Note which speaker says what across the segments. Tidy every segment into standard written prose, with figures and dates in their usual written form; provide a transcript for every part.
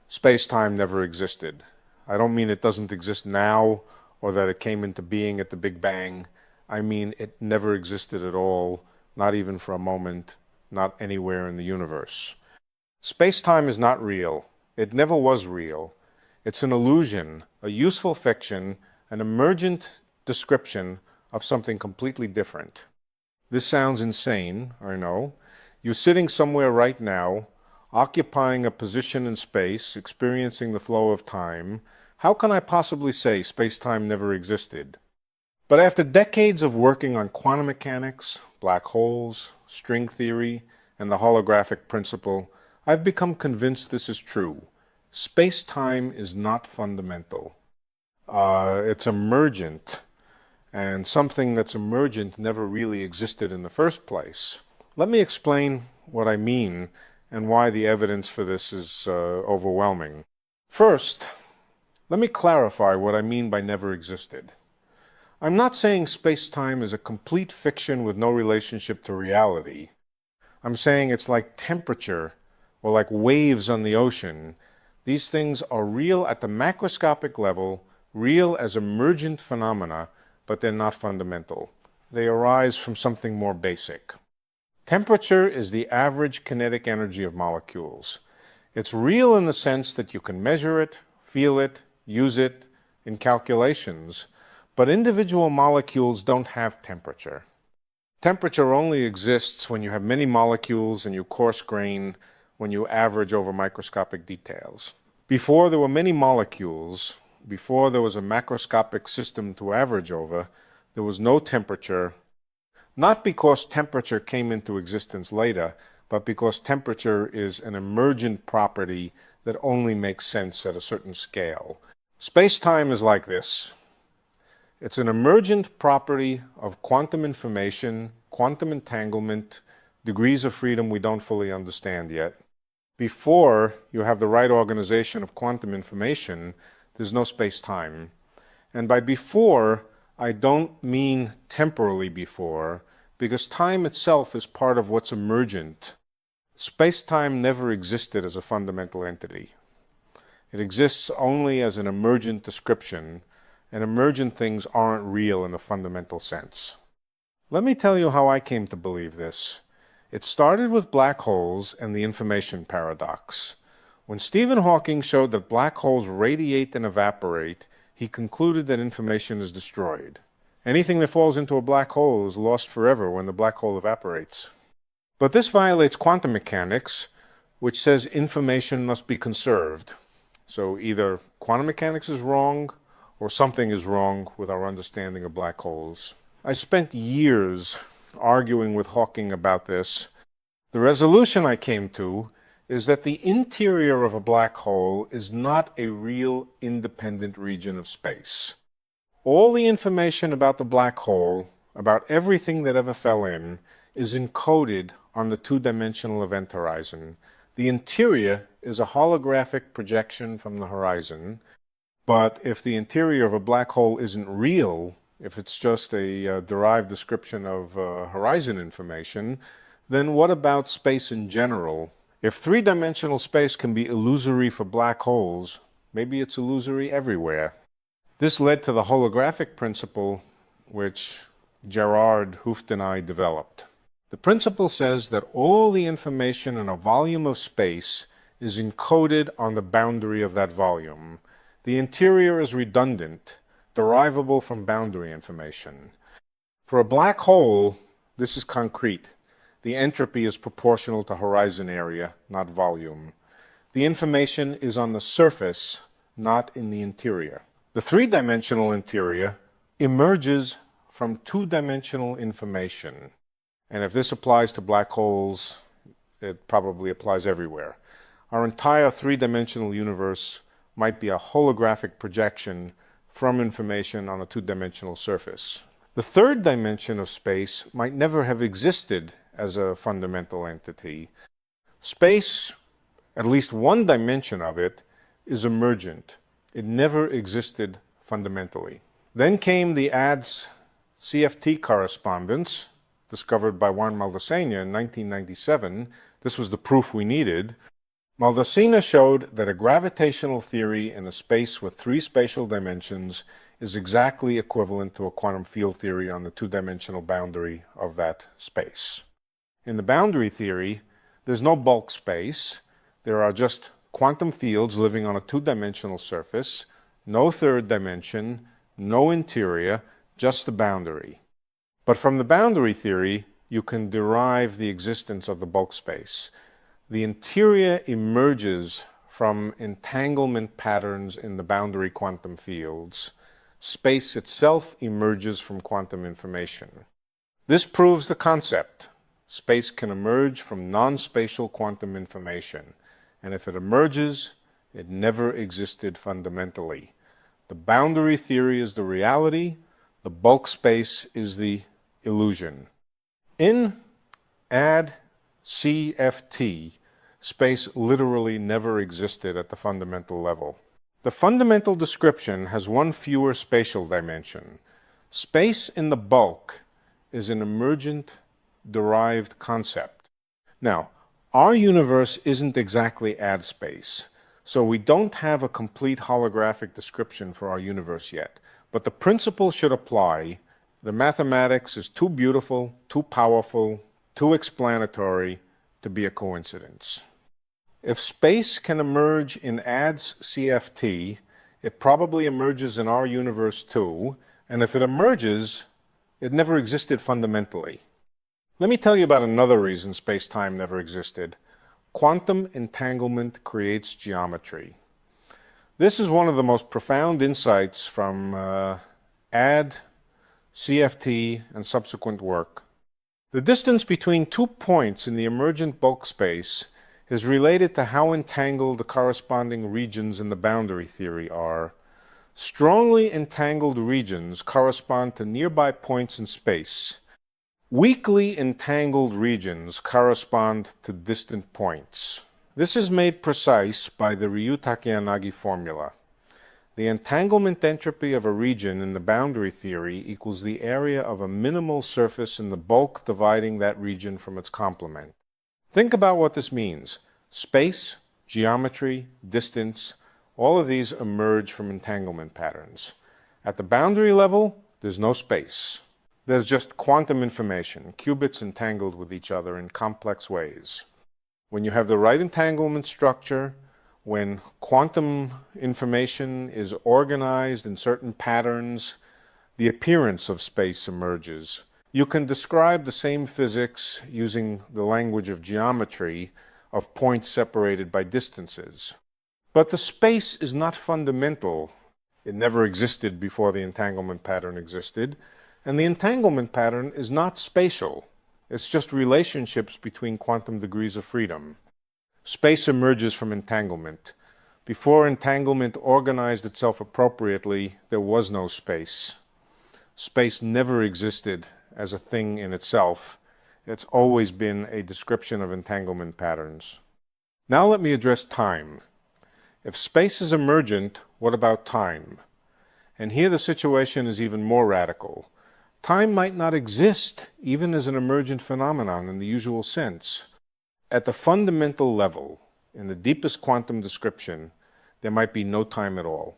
Speaker 1: Space-time never existed. I don't mean it doesn't exist now or that it came into being at the Big Bang. I mean it never existed at all, not even for a moment, not anywhere in the universe. Space-time is not real. It never was real. It's an illusion, a useful fiction, an emergent description of something completely different. This sounds insane, I know. You're sitting somewhere right now, occupying a position in space, experiencing the flow of time. How can I possibly say space-time never existed? But after decades of working on quantum mechanics, black holes, string theory, and the holographic principle, I've become convinced this is true. Space-time is not fundamental. It's emergent, and something that's emergent never really existed in the first place. Let me explain what I mean and why the evidence for this is overwhelming. First, let me clarify what I mean by never existed. I'm not saying space-time is a complete fiction with no relationship to reality. I'm saying it's like temperature or like waves on the ocean. These things are real at the macroscopic level, real as emergent phenomena, but they're not fundamental. They arise from something more basic. Temperature is the average kinetic energy of molecules. It's real in the sense that you can measure it, feel it, use it in calculations, but individual molecules don't have temperature. Temperature only exists when you have many molecules and you coarse grain, when you average over microscopic details. Before there were many molecules, before there was a macroscopic system to average over, there was no temperature, not because temperature came into existence later, but because temperature is an emergent property that only makes sense at a certain scale. Space-time is like this. It's an emergent property of quantum information, quantum entanglement, degrees of freedom we don't fully understand yet. Before you have the right organization of quantum information, there's no space-time. And by before, I don't mean temporally before, because time itself is part of what's emergent. Space-time never existed as a fundamental entity. It exists only as an emergent description, and emergent things aren't real in a fundamental sense. Let me tell you how I came to believe this. It started with black holes and the information paradox. When Stephen Hawking showed that black holes radiate and evaporate, he concluded that information is destroyed. Anything that falls into a black hole is lost forever when the black hole evaporates. But this violates quantum mechanics, which says information must be conserved. So either quantum mechanics is wrong, or something is wrong with our understanding of black holes. I spent years arguing with Hawking about this. The resolution I came to is that the interior of a black hole is not a real independent region of space. All the information about the black hole, about everything that ever fell in, is encoded on the two-dimensional event horizon. The interior is a holographic projection from the horizon, but if the interior of a black hole isn't real, if it's just a derived description of horizon information, then what about space in general? If three-dimensional space can be illusory for black holes, maybe it's illusory everywhere. This led to the holographic principle, which Gerard Hooft and I developed. The principle says that all the information in a volume of space is encoded on the boundary of that volume. The interior is redundant, derivable from boundary information. For a black hole, this is concrete. The entropy is proportional to horizon area, not volume. The information is on the surface, not in the interior. The three-dimensional interior emerges from two-dimensional information. And if this applies to black holes, it probably applies everywhere. Our entire three-dimensional universe might be a holographic projection from information on a two-dimensional surface. The third dimension of space might never have existed as a fundamental entity. Space, at least one dimension of it, is emergent. It never existed fundamentally. Then came the ADS CFT correspondence, discovered by Juan Malvasena in 1997. This was the proof we needed. Maldacena showed that a gravitational theory in a space with 3 spatial dimensions is exactly equivalent to a quantum field theory on the 2-dimensional boundary of that space. In the boundary theory, there's no bulk space. There are just quantum fields living on a 2-dimensional surface, no third dimension, no interior, just the boundary. But from the boundary theory, you can derive the existence of the bulk space. The interior emerges from entanglement patterns in the boundary quantum fields. Space itself emerges from quantum information. This proves the concept. Space can emerge from non-spatial quantum information, and if it emerges, it never existed fundamentally. The boundary theory is the reality, the bulk space is the illusion. In add CFT, space literally never existed at the fundamental level. The fundamental description has one fewer spatial dimension. Space in the bulk is an emergent derived concept. Now, our universe isn't exactly add space, so we don't have a complete holographic description for our universe yet, but the principle should apply. The mathematics is too beautiful, too powerful, too explanatory to be a coincidence. If space can emerge in ADS CFT, it probably emerges in our universe too, and if it emerges, it never existed fundamentally. Let me tell you about another reason space-time never existed. Quantum entanglement creates geometry. This is one of the most profound insights from AD, CFT, and subsequent work. The distance between 2 points in the emergent bulk space is related to how entangled the corresponding regions in the boundary theory are. Strongly entangled regions correspond to nearby points in space. Weakly entangled regions correspond to distant points. This is made precise by the Ryu-Takayanagi formula. The entanglement entropy of a region in the boundary theory equals the area of a minimal surface in the bulk dividing that region from its complement. Think about what this means. Space, geometry, distance, all of these emerge from entanglement patterns. At the boundary level, there's no space. There's just quantum information, qubits entangled with each other in complex ways. When you have the right entanglement structure, when quantum information is organized in certain patterns, the appearance of space emerges. You can describe the same physics using the language of geometry of points separated by distances. But the space is not fundamental. It never existed before the entanglement pattern existed, and the entanglement pattern is not spatial. It's just relationships between quantum degrees of freedom. Space emerges from entanglement. Before entanglement organized itself appropriately, there was no space. Space never existed as a thing in itself. It's always been a description of entanglement patterns. Now let me address time. If space is emergent, what about time? And here the situation is even more radical. Time might not exist, even as an emergent phenomenon in the usual sense. At the fundamental level, in the deepest quantum description, there might be no time at all.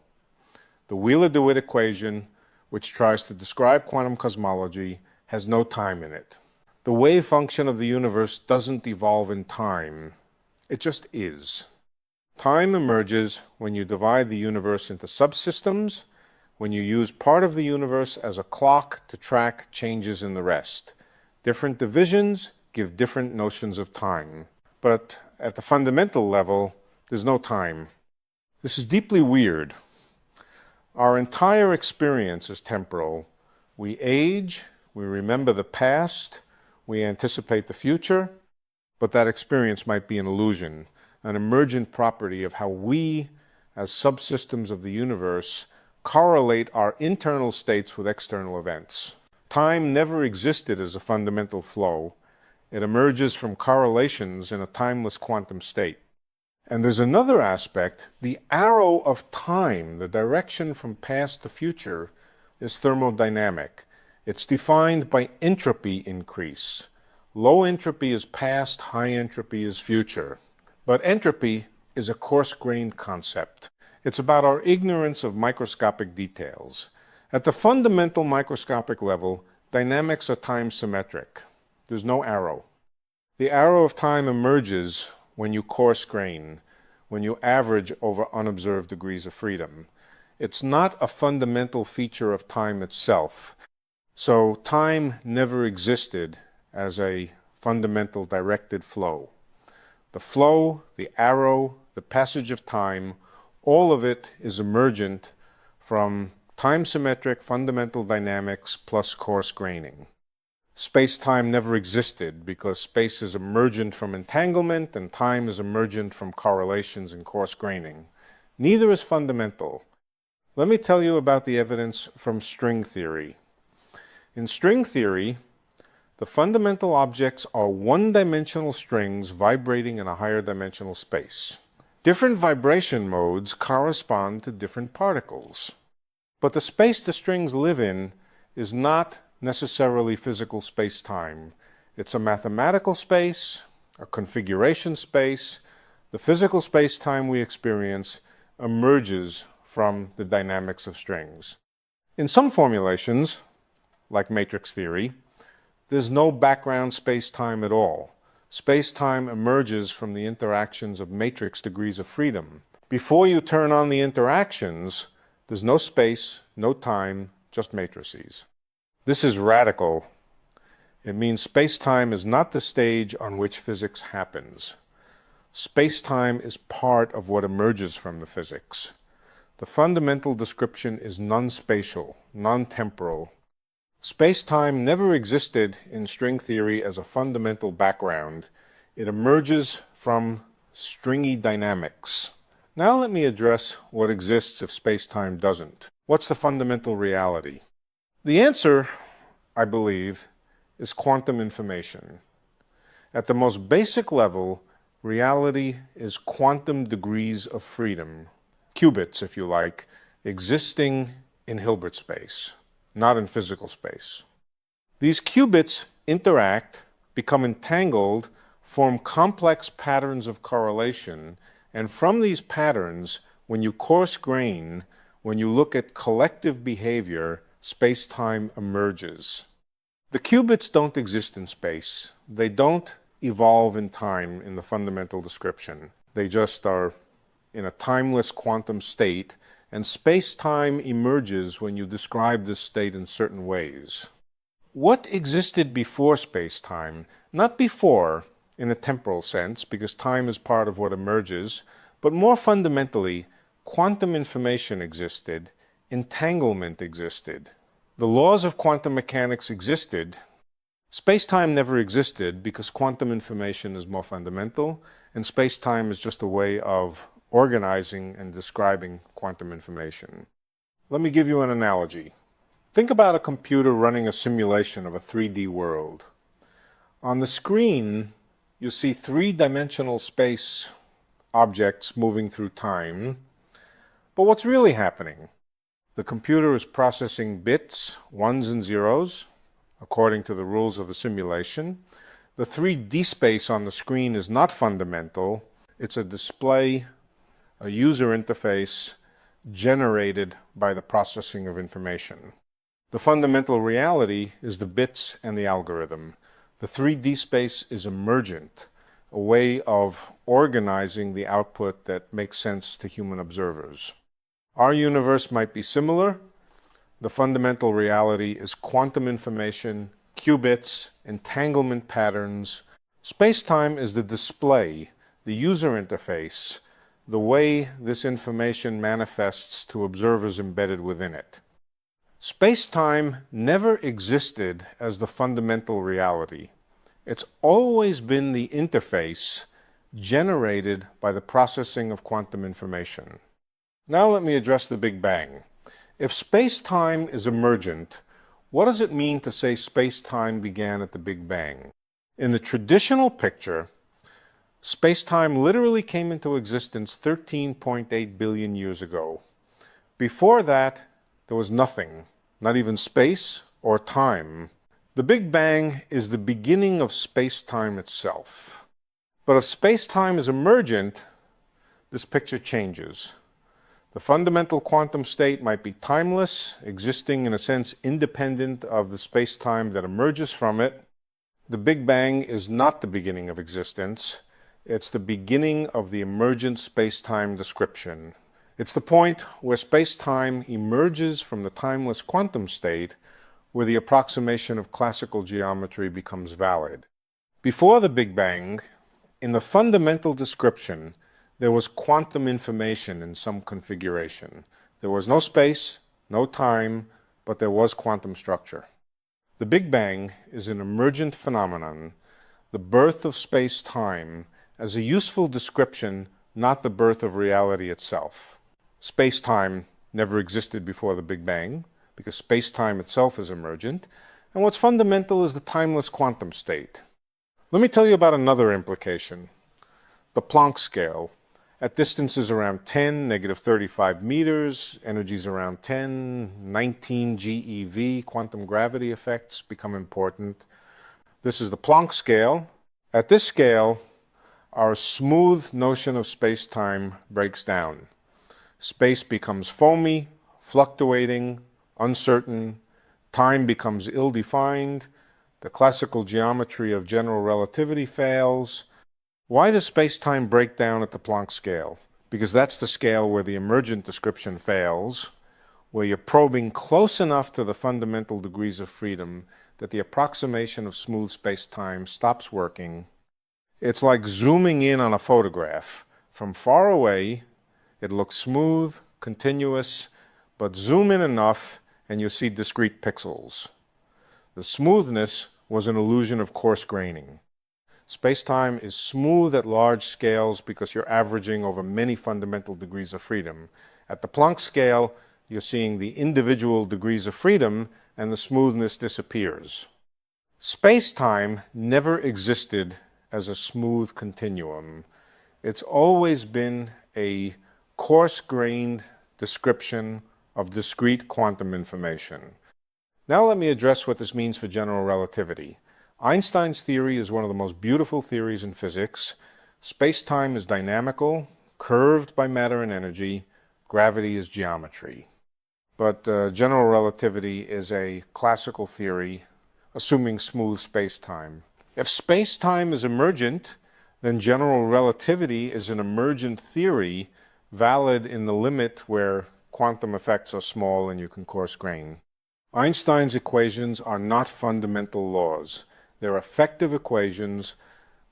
Speaker 1: The Wheeler-DeWitt equation, which tries to describe quantum cosmology, has no time in it. The wave function of the universe doesn't evolve in time. It just is. Time emerges when you divide the universe into subsystems, when you use part of the universe as a clock to track changes in the rest. Different divisions give different notions of time. But at the fundamental level, there's no time. This is deeply weird. Our entire experience is temporal. We age, we remember the past, we anticipate the future, but that experience might be an illusion, an emergent property of how we, as subsystems of the universe, correlate our internal states with external events. Time never existed as a fundamental flow. It emerges from correlations in a timeless quantum state. And there's another aspect. The arrow of time, the direction from past to future, is thermodynamic. It's defined by entropy increase. Low entropy is past, high entropy is future. But entropy is a coarse-grained concept. It's about our ignorance of microscopic details. At the fundamental microscopic level, dynamics are time-symmetric. There's no arrow. The arrow of time emerges when you coarse-grain, when you average over unobserved degrees of freedom. It's not a fundamental feature of time itself. So time never existed as a fundamental directed flow. The flow, the arrow, the passage of time, all of it is emergent from time-symmetric fundamental dynamics plus coarse graining. Space-time never existed because space is emergent from entanglement and time is emergent from correlations and coarse graining. Neither is fundamental. Let me tell you about the evidence from string theory. In string theory, the fundamental objects are one-dimensional strings vibrating in a higher dimensional space. Different vibration modes correspond to different particles. But the space the strings live in is not necessarily physical space-time. It's a mathematical space, a configuration space. The physical space-time we experience emerges from the dynamics of strings. In some formulations, like matrix theory, there's no background space-time at all. Space-time emerges from the interactions of matrix degrees of freedom. Before you turn on the interactions, there's no space, no time, just matrices. This is radical. It means space-time is not the stage on which physics happens. Space-time is part of what emerges from the physics. The fundamental description is non-spatial, non-temporal. Space-time never existed in string theory as a fundamental background. It emerges from stringy dynamics. Now let me address what exists if space-time doesn't. What's the fundamental reality? The answer, I believe, is quantum information. At the most basic level, reality is quantum degrees of freedom, qubits, if you like, existing in Hilbert space, not in physical space. These qubits interact, become entangled, form complex patterns of correlation, and from these patterns, when you coarse grain, when you look at collective behavior, space-time emerges. The qubits don't exist in space. They don't evolve in time in the fundamental description. They just are in a timeless quantum state, and space-time emerges when you describe this state in certain ways. What existed before space-time? Not before, in a temporal sense, because time is part of what emerges, but more fundamentally, quantum information existed, entanglement existed. The laws of quantum mechanics existed. Space-time never existed because quantum information is more fundamental, and space-time is just a way of organizing and describing quantum information. Let me give you an analogy. Think about a computer running a simulation of a 3D world. On the screen, you see three-dimensional space objects moving through time. But what's really happening? The computer is processing bits, ones and zeros, according to the rules of the simulation. The 3D space on the screen is not fundamental. It's a display, a user interface generated by the processing of information. The fundamental reality is the bits and the algorithm. The 3D space is emergent, a way of organizing the output that makes sense to human observers. Our universe might be similar. The fundamental reality is quantum information, qubits, entanglement patterns. Space-time is the display, the user interface, the way this information manifests to observers embedded within it. Space-time never existed as the fundamental reality. It's always been the interface generated by the processing of quantum information. Now let me address the Big Bang. If space-time is emergent, what does it mean to say space-time began at the Big Bang? In the traditional picture, space-time literally came into existence 13.8 billion years ago. Before that, there was nothing, not even space or time. The Big Bang is the beginning of space-time itself. But if space-time is emergent, this picture changes. The fundamental quantum state might be timeless, existing in a sense independent of the space-time that emerges from it. The Big Bang is not the beginning of existence. It's the beginning of the emergent space-time description. It's the point where space-time emerges from the timeless quantum state, where the approximation of classical geometry becomes valid. Before the Big Bang, in the fundamental description, there was quantum information in some configuration. There was no space, no time, but there was quantum structure. The Big Bang is an emergent phenomenon, the birth of space-time, as a useful description, not the birth of reality itself. Space-time never existed before the Big Bang, because space-time itself is emergent, and what's fundamental is the timeless quantum state. Let me tell you about another implication. The Planck scale. At distances around 10, negative 35 meters, energies around 10, 19 GeV, quantum gravity effects become important. This is the Planck scale. At this scale, our smooth notion of space-time breaks down. Space becomes foamy, fluctuating, uncertain. Time becomes ill-defined. The classical geometry of general relativity fails. Why does space-time break down at the Planck scale? Because that's the scale where the emergent description fails, where you're probing close enough to the fundamental degrees of freedom that the approximation of smooth space-time stops working. It's like zooming in on a photograph. From far away, it looks smooth, continuous, but zoom in enough and you see discrete pixels. The smoothness was an illusion of coarse graining. Space-time is smooth at large scales because you're averaging over many fundamental degrees of freedom. At the Planck scale, you're seeing the individual degrees of freedom and the smoothness disappears. Space-time never existed as a smooth continuum. It's always been a coarse-grained description of discrete quantum information. Now let me address what this means for general relativity. Einstein's theory is one of the most beautiful theories in physics. Space-time is dynamical, curved by matter and energy. Gravity is geometry. But general relativity is a classical theory, assuming smooth space-time. If space-time is emergent, then general relativity is an emergent theory, valid in the limit where quantum effects are small and you can coarse grain. Einstein's equations are not fundamental laws. They're effective equations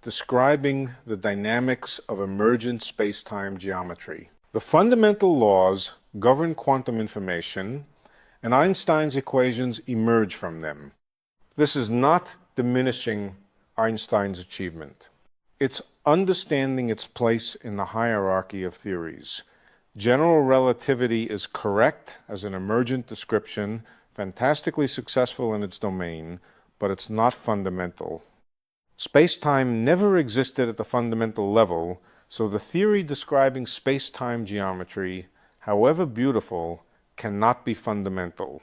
Speaker 1: describing the dynamics of emergent space-time geometry. The fundamental laws govern quantum information, and Einstein's equations emerge from them. This is not diminishing Einstein's achievement. It's understanding its place in the hierarchy of theories. General relativity is correct as an emergent description, fantastically successful in its domain, but it's not fundamental. Space-time never existed at the fundamental level, so the theory describing space-time geometry, however beautiful, cannot be fundamental.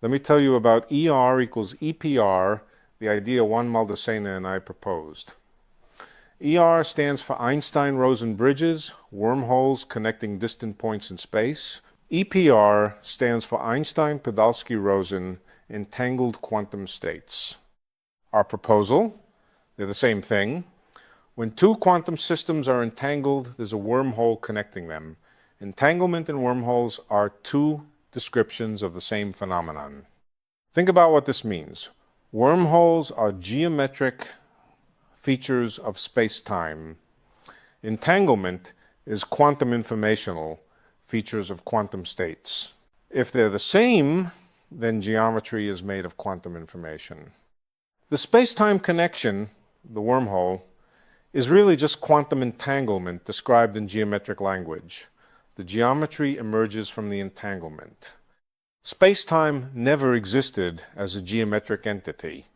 Speaker 1: Let me tell you about ER equals EPR, the idea Juan Maldacena and I proposed. ER stands for Einstein-Rosen bridges, wormholes connecting distant points in space. EPR stands for Einstein-Podolsky-Rosen, entangled quantum states. Our proposal, they're the same thing. When two quantum systems are entangled, there's a wormhole connecting them. Entanglement and wormholes are two descriptions of the same phenomenon. Think about what this means. Wormholes are geometric features of space-time. Entanglement is quantum informational features of quantum states. If they're the same, then geometry is made of quantum information. The space-time connection, the wormhole, is really just quantum entanglement described in geometric language. The geometry emerges from the entanglement. Space-time never existed as a geometric entity.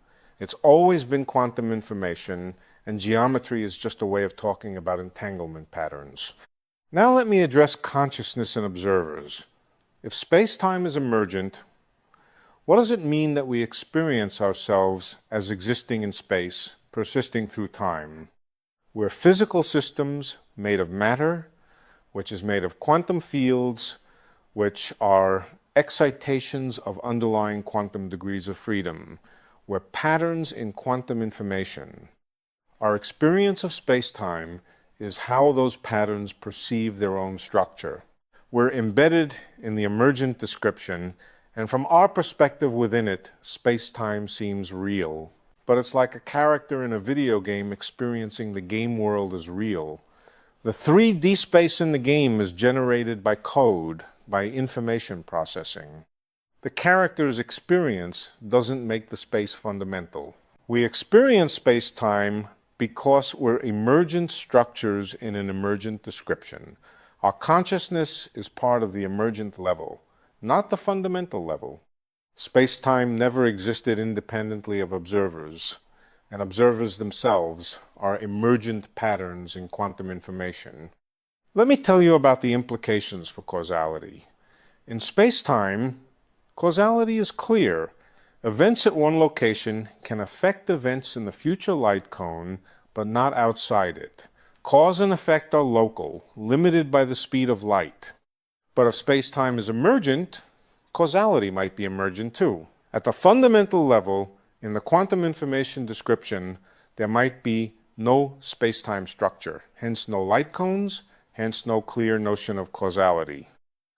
Speaker 1: It's always been quantum information, and geometry is just a way of talking about entanglement patterns. Now let me address consciousness and observers. If space-time is emergent, what does it mean that we experience ourselves as existing in space, persisting through time? We're physical systems made of matter, which is made of quantum fields, which are excitations of underlying quantum degrees of freedom. We're patterns in quantum information. Our experience of space-time is how those patterns perceive their own structure. We're embedded in the emergent description, and from our perspective within it, space-time seems real. But it's like a character in a video game experiencing the game world as real. The 3D space in the game is generated by code, by information processing. The character's experience doesn't make the space fundamental. We experience space-time because we're emergent structures in an emergent description. Our consciousness is part of the emergent level, not the fundamental level. Space-time never existed independently of observers, and observers themselves are emergent patterns in quantum information. Let me tell you about the implications for causality. In space-time, causality is clear. Events at one location can affect events in the future light cone, but not outside it. Cause and effect are local, limited by the speed of light. But if space-time is emergent, causality might be emergent too. At the fundamental level, in the quantum information description, there might be no space-time structure, hence no light cones, hence no clear notion of causality.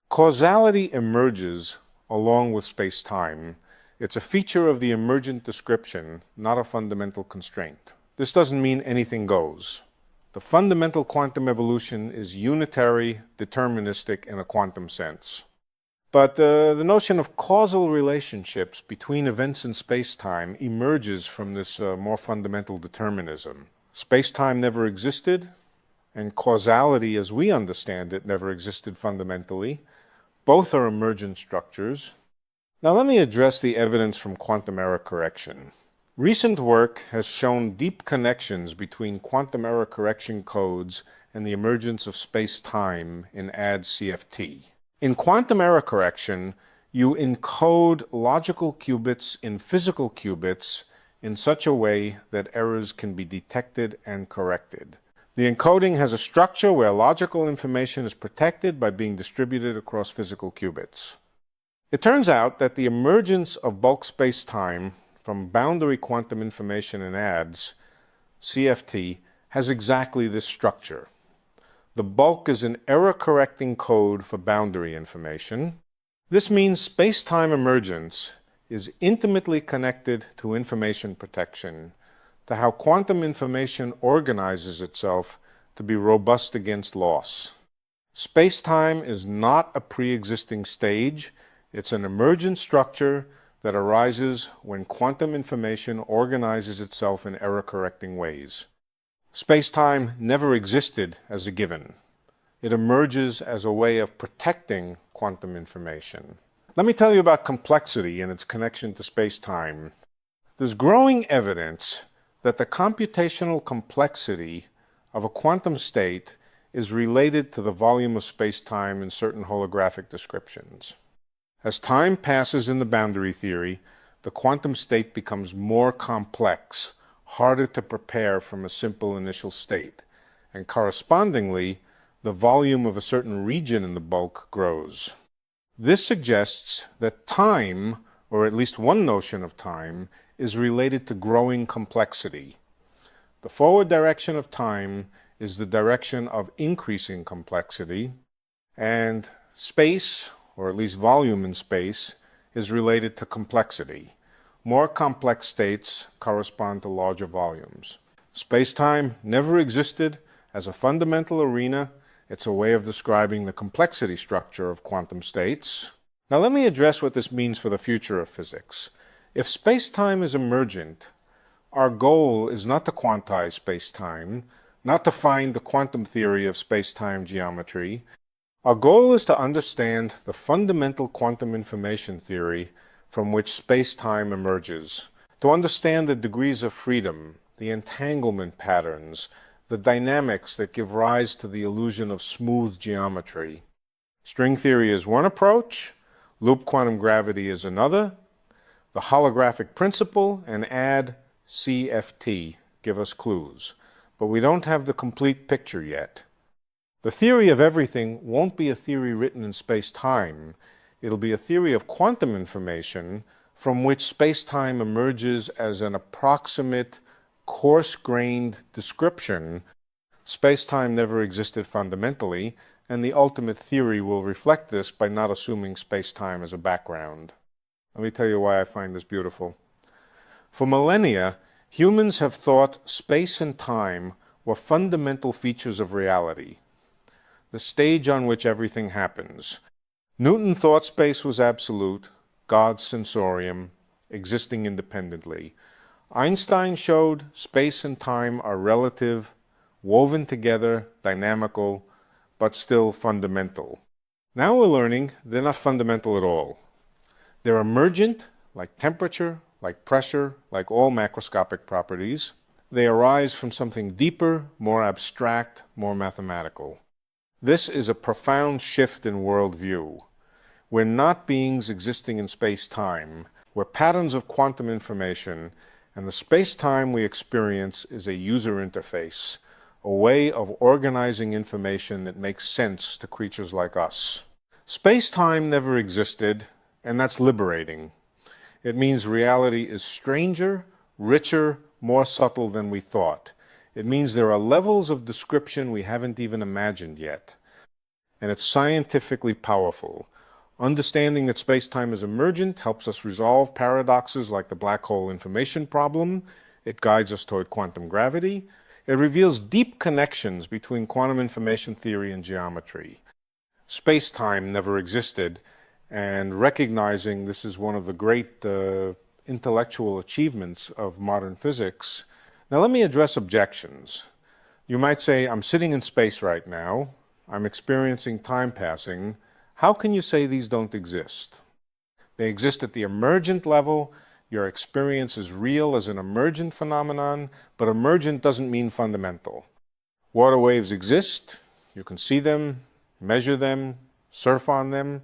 Speaker 1: Causality emerges along with space-time. It's a feature of the emergent description, not a fundamental constraint. This doesn't mean anything goes. The fundamental quantum evolution is unitary, deterministic in a quantum sense. But the notion of causal relationships between events in space-time emerges from this more fundamental determinism. Space-time never existed, and causality as we understand it never existed fundamentally. Both are emergent structures. Now let me address the evidence from quantum error correction. Recent work has shown deep connections between quantum error correction codes and the emergence of space-time in AD-CFT. In quantum error correction, you encode logical qubits in physical qubits in such a way that errors can be detected and corrected. The encoding has a structure where logical information is protected by being distributed across physical qubits. It turns out that the emergence of bulk space-time from boundary quantum information in ADS, CFT, has exactly this structure. The bulk is an error-correcting code for boundary information. This means space-time emergence is intimately connected to information protection, to how quantum information organizes itself to be robust against loss. Space-time is not a pre-existing stage. It's an emergent structure that arises when quantum information organizes itself in error-correcting ways. Space-time never existed as a given. It emerges as a way of protecting quantum information. Let me tell you about complexity and its connection to space-time. There's growing evidence that the computational complexity of a quantum state is related to the volume of space-time in certain holographic descriptions. As time passes in the boundary theory, the quantum state becomes more complex, harder to prepare from a simple initial state, and correspondingly, the volume of a certain region in the bulk grows. This suggests that time, or at least one notion of time, is related to growing complexity. The forward direction of time is the direction of increasing complexity, and space, or at least volume in space, is related to complexity. More complex states correspond to larger volumes. Space-time never existed as a fundamental arena. It's a way of describing the complexity structure of quantum states. Now let me address what this means for the future of physics. If space-time is emergent, our goal is not to quantize space-time, not to find the quantum theory of space-time geometry. Our goal is to understand the fundamental quantum information theory from which space-time emerges, to understand the degrees of freedom, the entanglement patterns, the dynamics that give rise to the illusion of smooth geometry. String theory is one approach, loop quantum gravity is another. The holographic principle and AD-CFT give us clues. but we don't have the complete picture yet. The theory of everything won't be a theory written in space-time. It'll be a theory of quantum information from which space-time emerges as an approximate, coarse-grained description. Space-time never existed fundamentally, and the ultimate theory will reflect this by not assuming space-time as a background. Let me tell you why I find this beautiful. For millennia, humans have thought space and time were fundamental features of reality, the stage on which everything happens. Newton thought space was absolute, God's sensorium, existing independently. Einstein showed space and time are relative, woven together, dynamical, but still fundamental. Now we're learning they're not fundamental at all. They're emergent, like temperature, like pressure, like all macroscopic properties. They arise from something deeper, more abstract, more mathematical. This is a profound shift in worldview. We're not beings existing in space-time. We're patterns of quantum information, and the space-time we experience is a user interface, a way of organizing information that makes sense to creatures like us. Space-time never existed, and that's liberating. It means reality is stranger, richer, more subtle than we thought. It means there are levels of description we haven't even imagined yet. And it's scientifically powerful. Understanding that space-time is emergent helps us resolve paradoxes like the black hole information problem. It guides us toward quantum gravity. It reveals deep connections between quantum information theory and geometry. Space-time never existed, and recognizing this is one of the great intellectual achievements of modern physics. Now let me address objections. You might say, I'm sitting in space right now. I'm experiencing time passing. How can you say these don't exist? They exist at the emergent level. Your experience is real as an emergent phenomenon, but emergent doesn't mean fundamental. Water waves exist. You can see them, measure them, surf on them,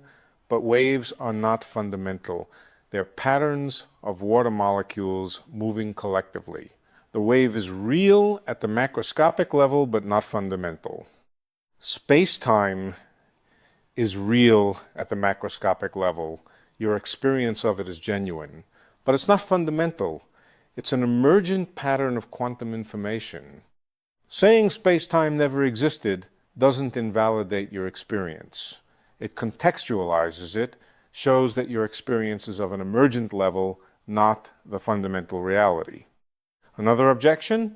Speaker 1: but waves are not fundamental. They're patterns of water molecules moving collectively. The wave is real at the macroscopic level, but not fundamental. Space-time is real at the macroscopic level. Your experience of it is genuine. But it's not fundamental. It's an emergent pattern of quantum information. Saying space-time never existed doesn't invalidate your experience. It contextualizes it, shows that your experience is of an emergent level, not the fundamental reality. Another objection?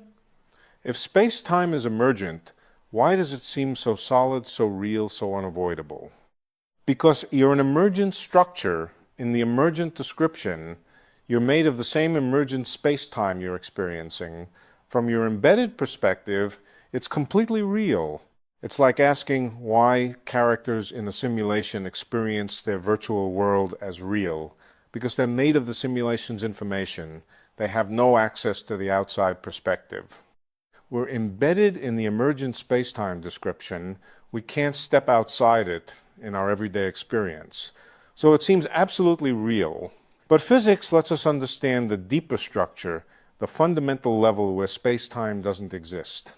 Speaker 1: If space-time is emergent, why does it seem so solid, so real, so unavoidable? Because you're an emergent structure. In the emergent description, you're made of the same emergent space-time you're experiencing. From your embedded perspective, it's completely real. It's like asking why characters in a simulation experience their virtual world as real, because they're made of the simulation's information. They have no access to the outside perspective. We're embedded in the emergent space-time description. We can't step outside it in our everyday experience. So it seems absolutely real. But physics lets us understand the deeper structure, the fundamental level where space-time doesn't exist.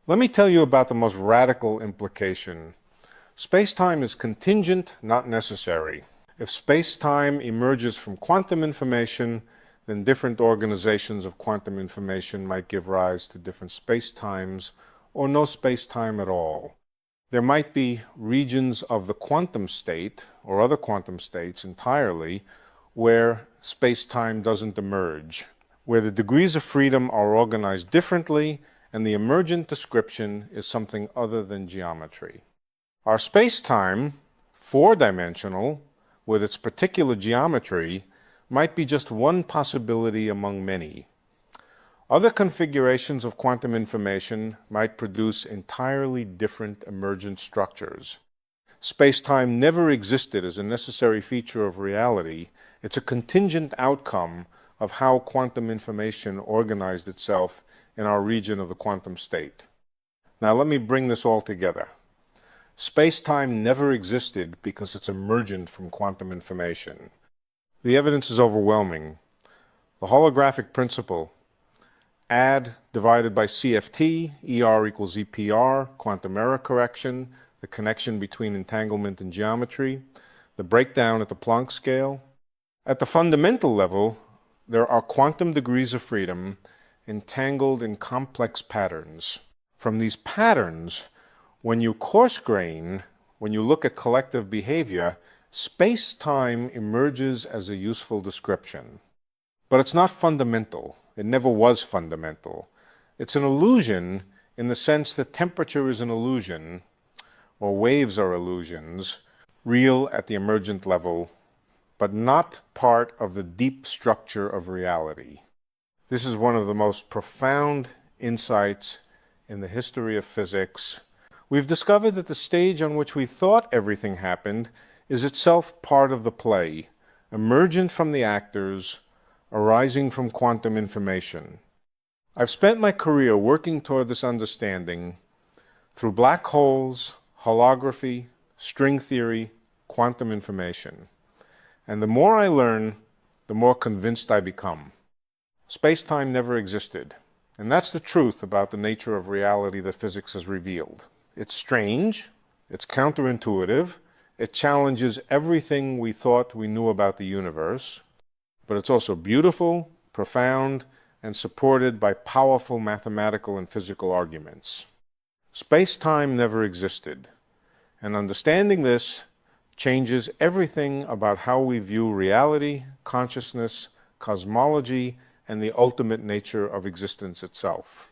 Speaker 1: Let me tell you about the most radical implication. Space-time is contingent, not necessary. If space-time emerges from quantum information, then different organizations of quantum information might give rise to different space-times or no space-time at all. There might be regions of the quantum state or other quantum states entirely where space-time doesn't emerge, where the degrees of freedom are organized differently and the emergent description is something other than geometry. Our space-time, four-dimensional, with its particular geometry, might be just one possibility among many. Other configurations of quantum information might produce entirely different emergent structures. Space-time never existed as a necessary feature of reality. It's a contingent outcome of how quantum information organized itself in our region of the quantum state. Now let me bring this all together. Space-time never existed because it's emergent from quantum information. The evidence is overwhelming. The holographic principle, add divided by CFT, ER equals EPR, quantum error correction, the connection between entanglement and geometry, the breakdown at the Planck scale. At the fundamental level, there are quantum degrees of freedom entangled in complex patterns. From these patterns, when you coarse-grain, when you look at collective behavior, space-time emerges as a useful description. But it's not fundamental. It never was fundamental. It's an illusion in the sense that temperature is an illusion, or waves are illusions, real at the emergent level, but not part of the deep structure of reality. This is one of the most profound insights in the history of physics. We've discovered that the stage on which we thought everything happened is itself part of the play, emergent from the actors, arising from quantum information. I've spent my career working toward this understanding through black holes, holography, string theory, quantum information. And the more I learn, the more convinced I become. Space-time never existed. And that's the truth about the nature of reality that physics has revealed. It's strange, it's counterintuitive, it challenges everything we thought we knew about the universe, but it's also beautiful, profound, and supported by powerful mathematical and physical arguments. Space-time never existed, and understanding this changes everything about how we view reality, consciousness, cosmology, and the ultimate nature of existence itself.